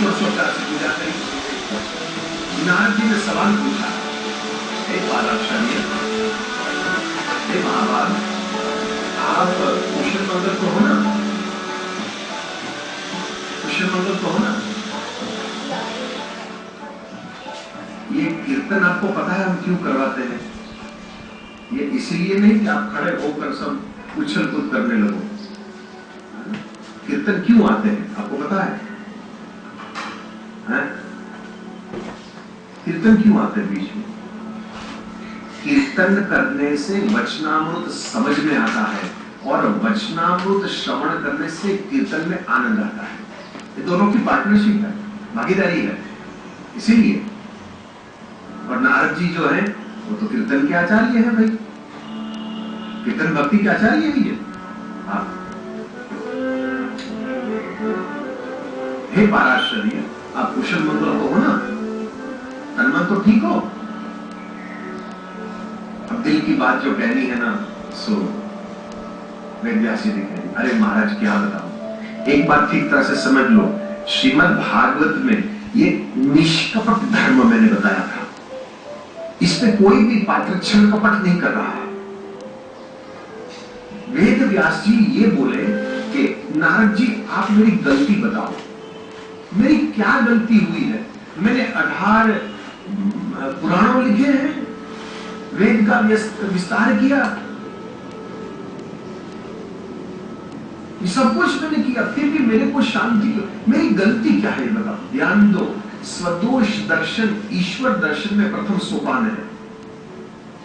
षोडशोपचार से पूजा करी। नारद जी ने सवाल पूछा, हे बालाक्षार्य, हे महाभाग, आप कुशल मंगल तो हो ना? कुशल मंगल तो हो ना? ये कीर्तन आपको पता है हम क्यों करवाते हैं? ये इसलिए नहीं कि आप खड़े होकर सब उछल कूद करने लगो। कीर्तन क्यों आते हैं आपको पता है? कीर्तन क्यों आते हैं बीच में? कीर्तन करने से वचनामृत समझ में आता है और वचनामृत श्रवण करने से कीर्तन में आनंद आता है। ये दोनों की पार्टनरशिप है, भागीदारी है, इसीलिए। और नारद जी जो है वो तो कीर्तन के आचार्य हैं भाई, कीर्तन भक्ति के आचार्य भी है। हाँ। हे पाराशर्य, आप कुशल मंगल तो हो ना? तन मन तो ठीक हो? अब दिल की बात जो कहनी है ना, सो वेदव्यास जी ने कही। अरे महाराज क्या बताऊं, एक बात ठीक तरह से समझ लो, श्रीमद् भागवत में ये निष्कपट धर्म मैंने बताया था, इसमें कोई भी पात्र क्षण कपट नहीं कर रहा है। वेद व्यास जी ये बोले कि नारद जी आप मेरी गलती बताओ, मेरी क्या गलती हुई है? मैंने 18 पुराणों लिखे हैं, वेद का विस्तार किया, ये सब कुछ मैंने किया, फिर भी मेरे को शांति, मेरी गलती क्या है बताओ? ध्यान दो, स्वदोष दर्शन ईश्वर दर्शन में प्रथम सोपान है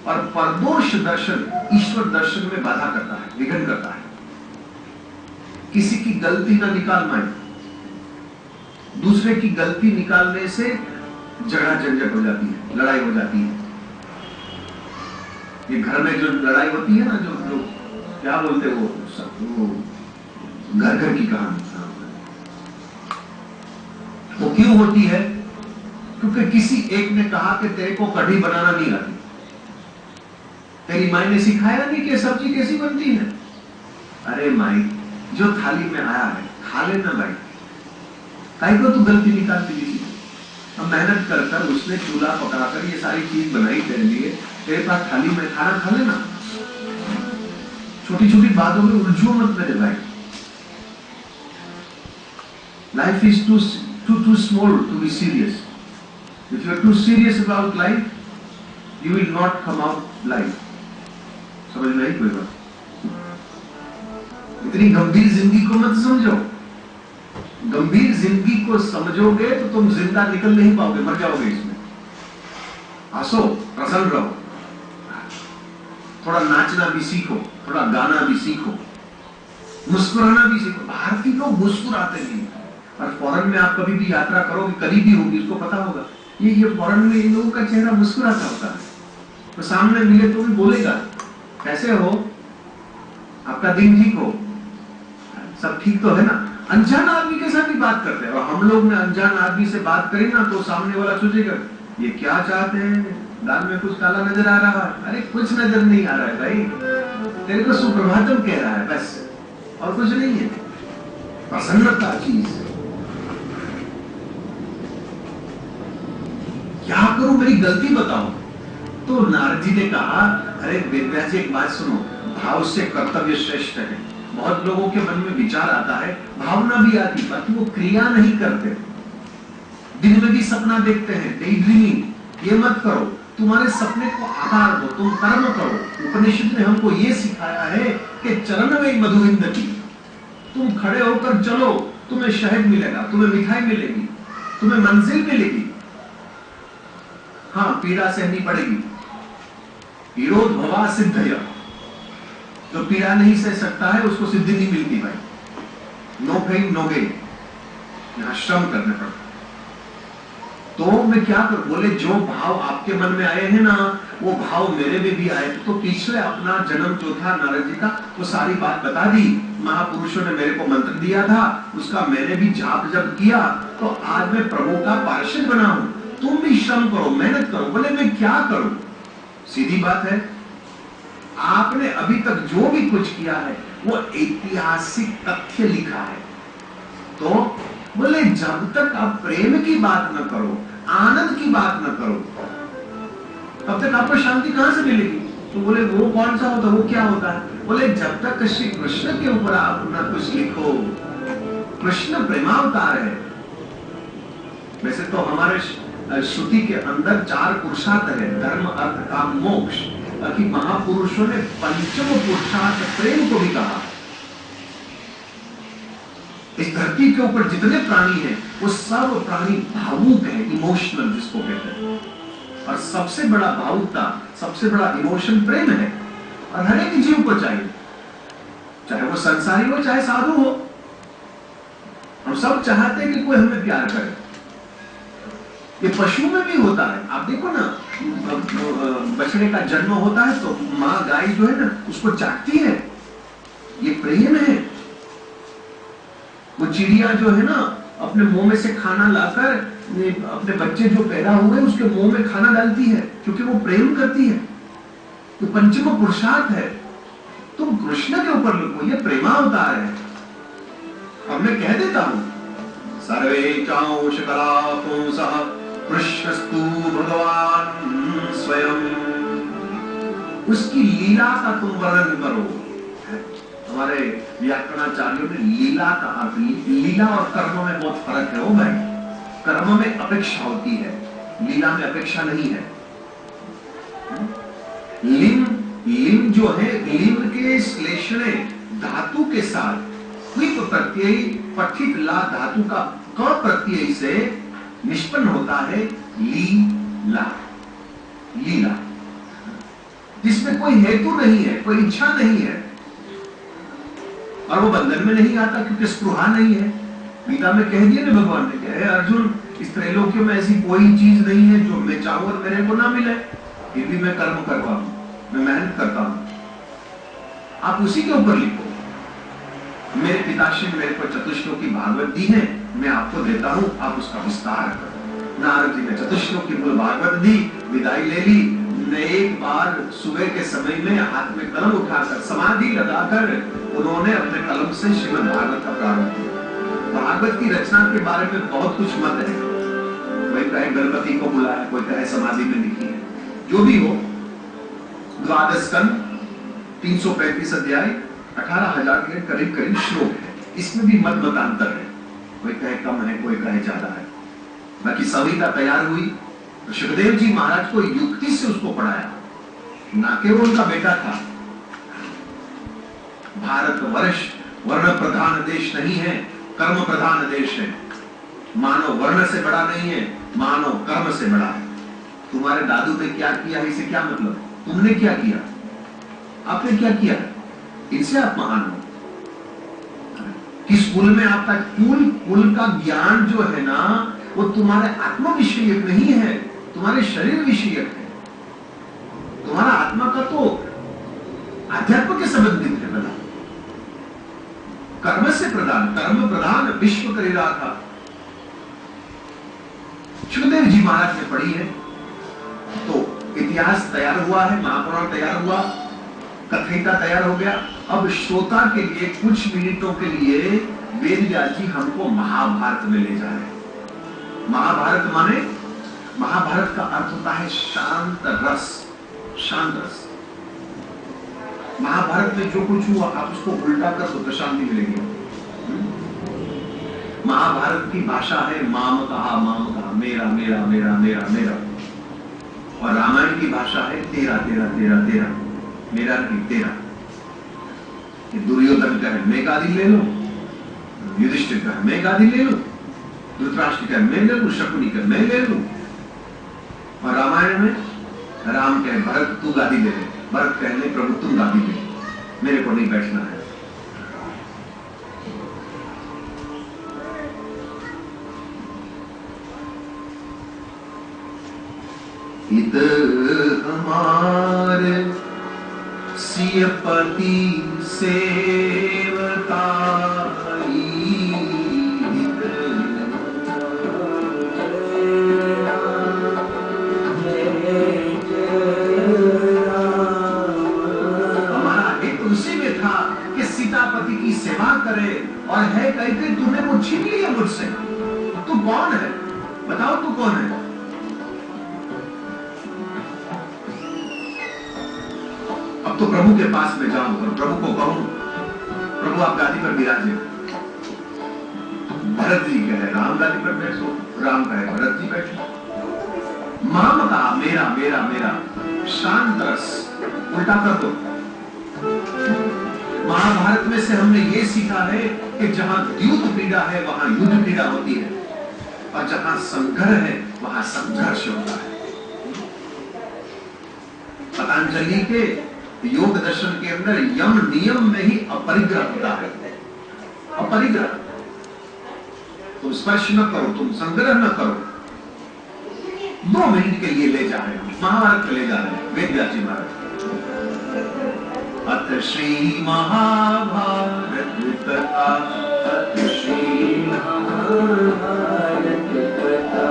और परदोष दर्शन ईश्वर दर्शन में बाधा करता है, विघ्न करता है। किसी की गलती ना निकाल पाए, दूसरे की गलती निकालने से झगड़ा झंझट हो जाती है, लड़ाई हो जाती है। ये घर में जो लड़ाई होती है ना, जो क्या बोलते वो घर घर की कहानी, वो क्यों होती है? क्योंकि किसी एक ने कहा कि तेरे को कढ़ी बनाना नहीं आती, तेरी माई ने सिखाया नहीं कि सब्जी कैसी बनती है। अरे माई, जो थाली में आया है खा लेना भाई, काहे को तू गलती निकालती थी? अब मेहनत कर कर उसने चूल्हा पकाकर ये सारी चीज बनाई तेरे लिए, तेरे पास थाली में खाना खा लेना। छोटी छोटी बातों में उलझो मत मेरे भाई। Life is too small to be serious. If you are too serious about life, you will not come out life. समझ में आई कोई बात? इतनी गंभीर जिंदगी को मत समझो। गंभीर जिंदगी को समझोगे तो तुम जिंदा निकल नहीं पाओगे, मर जाओगे इसमें। हंसो, प्रसन्न रहो, थोड़ा नाचना भी सीखो, थोड़ा गाना भी सीखो, मुस्कुराना भी सीखो। भारतीय लोग मुस्कुराते नहीं, और फॉरेन में आप कभी भी यात्रा करोगे, करीब भी होगी, उसको पता होगा ये फॉरेन में इन लोगों का चेहरा मुस्कुराता होता है। तो सामने मिले तो भी बोलेगा, कैसे हो, आपका दिन ठीक हो, सब ठीक तो है ना। अनजान आदमी के साथ भी बात करते हैं, और हम लोग ने अनजान आदमी से बात करी ना तो सामने वाला सोचेगा ये क्या चाहते हैं, दाल में कुछ काला नजर आ रहा है। अरे कुछ नजर नहीं आ रहा है भाई, तेरे को सुप्रभातम कह रहा है बस, और कुछ नहीं है। प्रसन्नता चीज, क्या करूं, मेरी गलती बताओ। तो नारद जी ने कहा, अरे वेदव्यास जी एक बात सुनो, भाव से कर्तव्य श्रेष्ठ है। बहुत लोगों के मन में विचार आता है, भावना भी आती, बाकी वो क्रिया नहीं करते। दिन में भी सपना देखते हैं, डे ड्रीमिंग, ये मत करो, तुम्हारे सपने को आकार दो, तुम कर्म करो। उपनिषद ने हमको ये सिखाया है कि चरण में मधुविंदती, तुम खड़े होकर चलो, तुम्हें शहद मिलेगा, तुम्हें मिठाई मिलेगी, तुम्हें मंजिल मिलेगी। हाँ, पीड़ा सहनी पड़ेगी, पीड़ोद्भवा सिद्धया, जो पीड़ा नहीं सह सकता है उसको सिद्धि नहीं मिलती भाई। नो पेन नो गेन, यहां श्रम करने पड़ता। तो मैं क्या कर, बोले जो भाव आपके मन में आए हैं ना, वो भाव मेरे में भी आए। तो पिछले अपना जन्म जो था नारद जी का, वो सारी बात बता दी। महापुरुषों ने मेरे को मंत्र दिया था, उसका मैंने भी जाप जब किया, तो आज मैं प्रभु का पार्षद बना हूं। तुम भी श्रम करो, मेहनत करो। बोले मैं क्या करूं? सीधी बात है, आपने अभी तक जो भी कुछ किया है वो ऐतिहासिक तथ्य लिखा है, तो बोले जब तक आप प्रेम की बात न करो, आनंद की बात न करो, तब तक आपको शांति कहां से मिलेगी? तो बोले वो कौन सा होता, वो क्या होता है? बोले जब तक श्री कृष्ण के ऊपर आप न कुछ लिखो, कृष्ण प्रेमावतार है। वैसे तो हमारे श्रुति के अंदर 4 पुरुषार्थ है, धर्म अर्थ काम मोक्ष, बाकी महापुरुषों ने पंचम पुरुषार्थ प्रेम को भी कहा। इस धरती के ऊपर जितने प्राणी हैं वो सब प्राणी भावुक है, इमोशनल जिसको कहते हैं, और सबसे बड़ा भावुकता, सबसे बड़ा इमोशन प्रेम है। और हर एक जीव को चाहिए, चाहे वो संसारी हो चाहे साधु हो, हम सब चाहते हैं कि कोई हमें प्यार करे। ये पशु में भी होता है, आप देखो ना, बछड़े का जन्म होता है तो माँ गाय जो है ना उसको चाटती है, ये प्रेम है। वो चिड़िया जो है ना अपने मुंह में से खाना लाकर अपने बच्चे जो पैदा हुए उसके मुंह में खाना डालती है, क्योंकि वो प्रेम करती है। तो पंचम पुरुषार्थ है, तुम कृष्ण के ऊपर लिखो, ये प्रेमावतार है। अब मैं कह देता हूं, सर्वे चांश कलापुंसः कृष्णस्तु भगवान स्वयं, उसकी लीला का तुम वर्णन करो। हमारे व्याकरणाचार्यों ने लीला का अर्थ, लीला और कर्म में बहुत फर्क है। ओ भाई, कर्म में अपेक्षा होती है, लीला में अपेक्षा नहीं है। लिंग, लिंग जो है, लिंग के श्लेषणे धातु के साथ क्विप प्रत्यय पठित ला धातु का क प्रत्यय से निष्पन्न होता है लीला। लीला जिसमें कोई हेतु नहीं है, कोई इच्छा नहीं है, और वो बंधन में नहीं आता क्योंकि स्पृहा नहीं है। गीता में कह दिया ना भगवान ने, कहे अर्जुन इस त्रैलोक्य में ऐसी कोई चीज नहीं है जो मैं चाहूं और मेरे को ना मिले, फिर भी मैं कर्म करता हूं, मैं मेहनत करता हूं। आप उसी के ऊपर लिखो। मेरे पिताश्री ने मेरे को चतुश्लोकी भागवत दी है, मैं आपको देता हूं, आप उसका विस्तार करो। नारद जी ने चतुश्लोकी मूल भागवत दी, विदाई ले ली। एक बार सुबह के समय में हाथ में कलम उठाकर समाधि लगाकर उन्होंने अपने कलम से श्रीमद् भागवत का प्रारंभ किया। भागवत की रचना के बारे में बहुत कुछ मत है, कोई कहे गणपति को बुलाया, कोई कहे समाधि में लिखी है, जो भी हो। 12 स्कंद, 335 अध्याय, 18,000 के करीब करीब श्लोक है। इसमें भी मत मतांतर है, कोई कहे कम है, कोई कहे ज्यादा है। बाकी संहिता तैयार हुई तो सुखदेव जी महाराज को युक्ति से उसको पढ़ाया, ना केवल उनका बेटा था। भारत वर्ष वर्ण प्रधान देश नहीं है, कर्म प्रधान देश है। मानव वर्ण से बड़ा नहीं है, मानव कर्म से बड़ा है। तुम्हारे दादू ने क्या किया, इसे क्या मतलब? तुमने क्या किया, आपने क्या किया, इनसे आप महान हो। किस कुल में आपका कुल का ज्ञान जो है ना, वो तुम्हारे आत्म विषयक नहीं है, तुम्हारे शरीर विषयक है। तुम्हारा आत्मा का तो अध्यात्म के संबंधित है। बता, कर्म से प्रधान, कर्म प्रधान विश्व कर रहा था। सुखदेव जी महाराज ने पढ़ी है तो इतिहास तैयार हुआ है, महापुराण तैयार हुआ, कथयिता तैयार हो गया। अब श्रोता के लिए कुछ मिनटों के लिए वेद व्यास जी हमको महाभारत में ले जा रहे हैं। महाभारत माने, महाभारत का अर्थ होता है शांत रस, शांत रस। महाभारत में जो कुछ हुआ आप उसको उल्टा कर दो तो शांति मिलेगी। महाभारत की भाषा है माम कहा, मेरा मेरा मेरा मेरा मेरा। और रामायण की भाषा है तेरा तेरा तेरा तेरा, मेरा की तेरा। दुर्योधन का है मैं गादी ले लो, युधिष्ठिर का है मैं गादी ले लो, धृतराष्ट्र का मैं ले लूं, शकुनी का मैं ले लूं। और रामायण में राम कहे भरत तू गादी ले ले, भरत कहने प्रभु तुम गादी ले, मेरे को नहीं बैठना है। इत हमारे सियपति सेवकाई, हमारा हित उसी में देखा कि सीतापति की सेवा करे और है कहते तूने वो छीन लिया मुझसे। तू कौन है? बताओ तू कौन है? अब तो प्रभु के पास में जाऊं और प्रभु को कहूं, प्रभु आप गादी पर विराजे। भरत जी कहे राम गादी पर बैठो, राम कहे भरत जी बैठो। माम का मेरा मेरा मेरा शांत रस उल्टा कर दो। महाभारत में से हमने ये सीखा है कि जहां द्यूत पीड़ा है वहां युद्ध पीड़ा होती है, और जहां संघर्ष है वहां संघर्ष होता है। पतंजलि के योग दर्शन के अंदर यम नियम में ही अपरिग्रह होता है। अपरिग्रह, तुम स्पर्श न करो, तुम संग्रह न करो। 2 मिनट के लिए ले जा रहे हैं, महाभारत में ले जा रहे हैं वेद जी महाराज। अथ श्री महाभारत कथा, अथ श्री महाभारत कथा,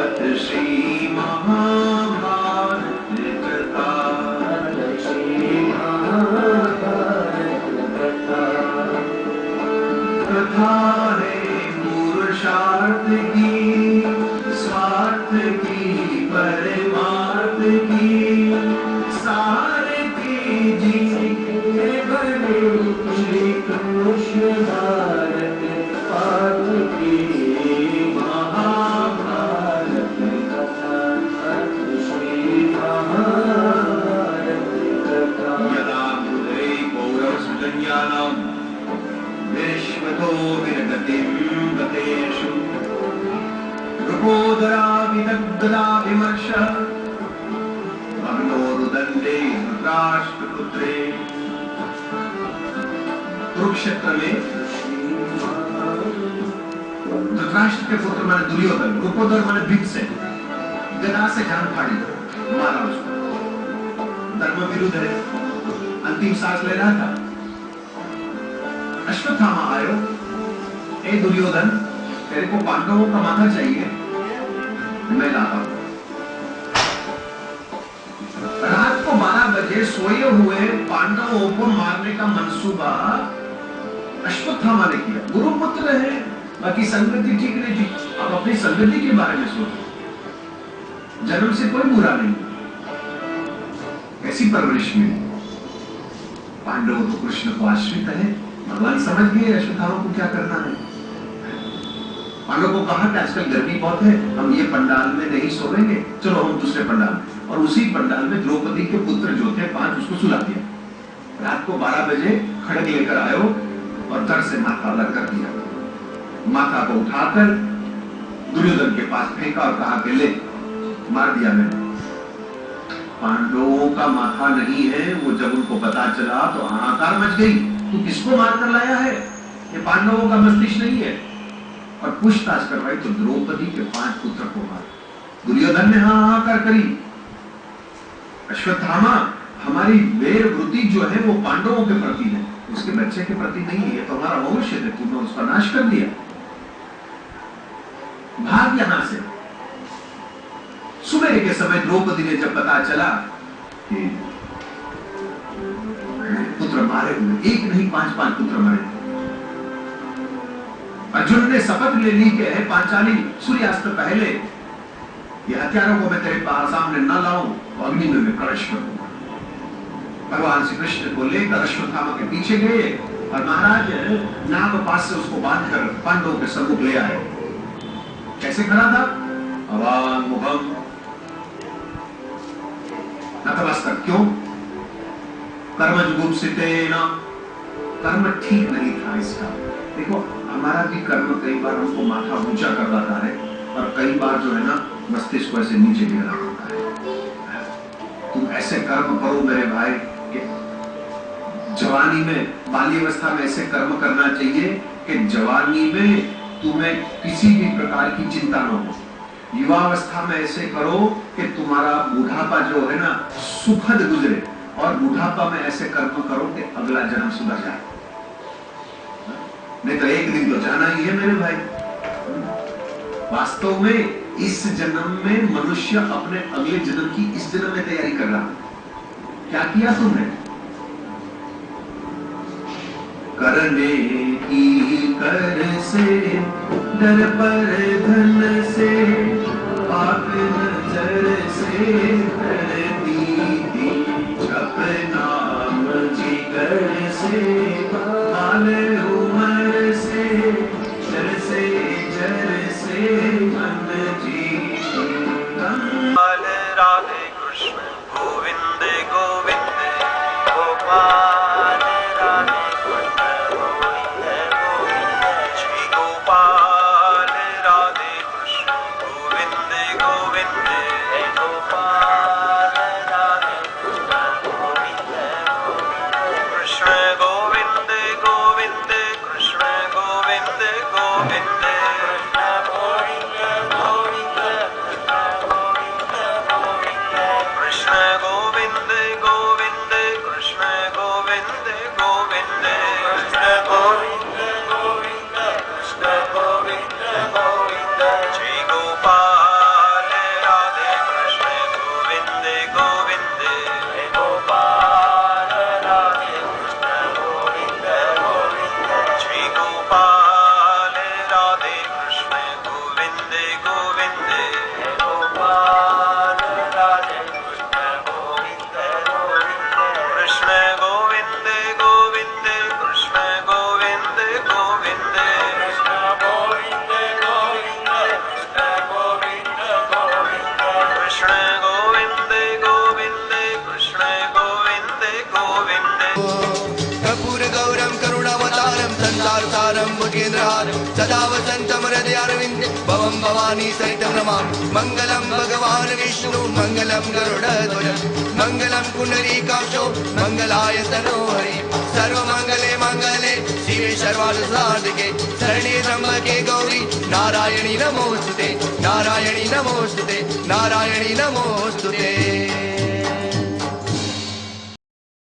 अथ श्री महाभारत कथा, अथ श्री महाभारत कथा। कथा है पुरुषार्थ की, स्वार्थ की, परमार्थ की, सारथी जी के बने श्री कृष्ण भारत पाठ की महाभारत कथा, अथ श्री महाभारत कथा। यदा मुदे कौरवसुजन्यानां विश्वतो विरगतिं गतेषु रुकोदरा विदग्धा विमर्श अग्नोरुदंडे धृतराष्ट्रपुत्रे। कुरुक्षेत्र में धृतराष्ट्र के पुत्र माने दुर्योधन, रुकोदर माने भीमसेन, गदा से जान फाड़ी, मारा उसको। धर्म विरुद्ध है, अंतिम सांस ले रहा था। अश्वत्थामा आयो, ए दुर्योधन तेरे को पांडवों का माथा चाहिए, मैं लाता हूं। रात को 12 बजे सोए हुए पांडवों को मारने का मंसूबा अश्वत्थामा ने किया। गुरुपुत्र है, बाकी संगति ठीक नहीं थी। अब अपनी संगति के बारे में सोचो, जन्म से कोई बुरा नहीं, ऐसी परवरिश मिली। पांडव तो कृष्ण को आश्रित है, भगवान समझ गए अश्वत्थामा को क्या करना है। पांडव को कहा कि आजकल गर्मी बहुत है, हम ये पंडाल में नहीं सोएंगे, चलो हम दूसरे पंडाल में। और उसी पंडाल में द्रौपदी के पुत्र जो थे 5, उसको सुला दिया। रात को 12 बजे खड़ग लेकर आयो और धड़ से माथा अलग कर दिया। माथा को उठाकर दुर्योधन के पास फेंका और कहा कि ले, मार दिया मैंने। पांडवों का माथा नहीं है वो। जब उनको पता चला तो हाहाकार मच गई, तू किसको मार कर लाया है? ये पांडवों का मस्तिष्क नहीं है। और पूछताछ करवाई तो द्रौपदी के 5 पुत्र को मार। दुर्योधन ने हाहाकार करी। अश्वत्थामा, हमारी वेर वृत्ति जो है वो पांडवों के प्रति है, उसके बच्चे के प्रति नहीं है। तो हमारा भविष्य है, तुमने उसका नाश कर दिया, भाग यहां से। सुबह के समय द्रौपदी ने जब पता चला कि पुत्र मारे हुए, एक नहीं 5 पुत्र मारे। अर्जुन ने शपथ ले ली कि है पांचाली, सूर्यास्त पहले ये हथियारों को मैं तेरे सामने न लाऊं तो अग्नि में मैं कलश करूंगा। भगवान श्री कृष्ण को लेकर अश्वत्थामा के पीछे गए और महाराज नाग पास से उसको बांधकर पांडवों के सम्मुख ले आए। कैसे खड़ा था? अवांग मुखम नतमस्तक। क्यों? कर्मजुगुप्सितेन, कर्म ठीक नहीं था इसका। देखो हमारा भी कर्म कई बार हमको माथा ऊंचा करवाता है और कई बार जो है ना मस्तिष्क को ऐसे नीचे गिरा देता है। तुम ऐसे कर्म करो मेरे भाई कि जवानी में, बाल्यावस्था में ऐसे कर्म करना चाहिए कि जवानी में तुम्हें किसी भी प्रकार की चिंता न हो। युवावस्था में ऐसे करो कि तुम्हारा बुढ़ापा जो है ना सुखद गुजरे, और बुढ़ापा में ऐसे कर्म करो कि अगला जन्म सुधर जाए। नहीं तो एक दिन तो जाना ही है मेरे भाई। वास्तव में इस जन्म में मनुष्य अपने अगले जन्म की इस जन्म में तैयारी कर रहा है। क्या किया तुमने? करने की कर से डर पर धन से पाक नजर से डरती थी नाम जिगर से माल उमर से जर से मन जीती राधे कृष्ण गोविंद गोविंद गोपाल राधे कृष्ण गोविंद गोविंद श्री गोपाल राधे कृष्ण गोविंद गोविंद गोपाल राधे कृष्ण गोविंद गोविंद कृष्ण गोविंद गोविंद कृष्ण गोविंद गोविंद कृष्ण गोविंद गोविंद कृष्ण गोविंद गोविंद कृष्ण गोविंद गोविंद कृष्ण गोविंद गोविंद श्री गोपाल राधे कृष्ण गोविंद गोविंद गोपाल राधे कृष्ण गोविंद गोविंद श्री गोपाल राधे कृष्ण गोविंद गोविंद गोपाल राधे कृष्ण गोविंद गोविंद कृष्ण गोविंद गोविंद कृष्ण गोविंद गोविंद कृष्ण गोविंद गोविंद कृष्ण गोविंद गोविंद कृष्ण गोविंद गोविंद कृष्ण गोविंद गोविंद कर्पूर गौरम करुणावतारम संसार सारम भुजगेंद्रहारम सदा वसंतम हृदयारविंदे भवम भवानी सहितं नमामि मंगलम भगवान विष्णु मंगलम गरुड़ध्वज मंगलम पुंडरीकाक्षो मंगलाय तनोहरि सर्वमंगले मंगले शिवे सर्वार्थसाधिके शरण्ये त्र्यंबके गौरी नारायणी नमोस्तुते नारायणी नमोस्तुते नारायणी नमोस्तुते।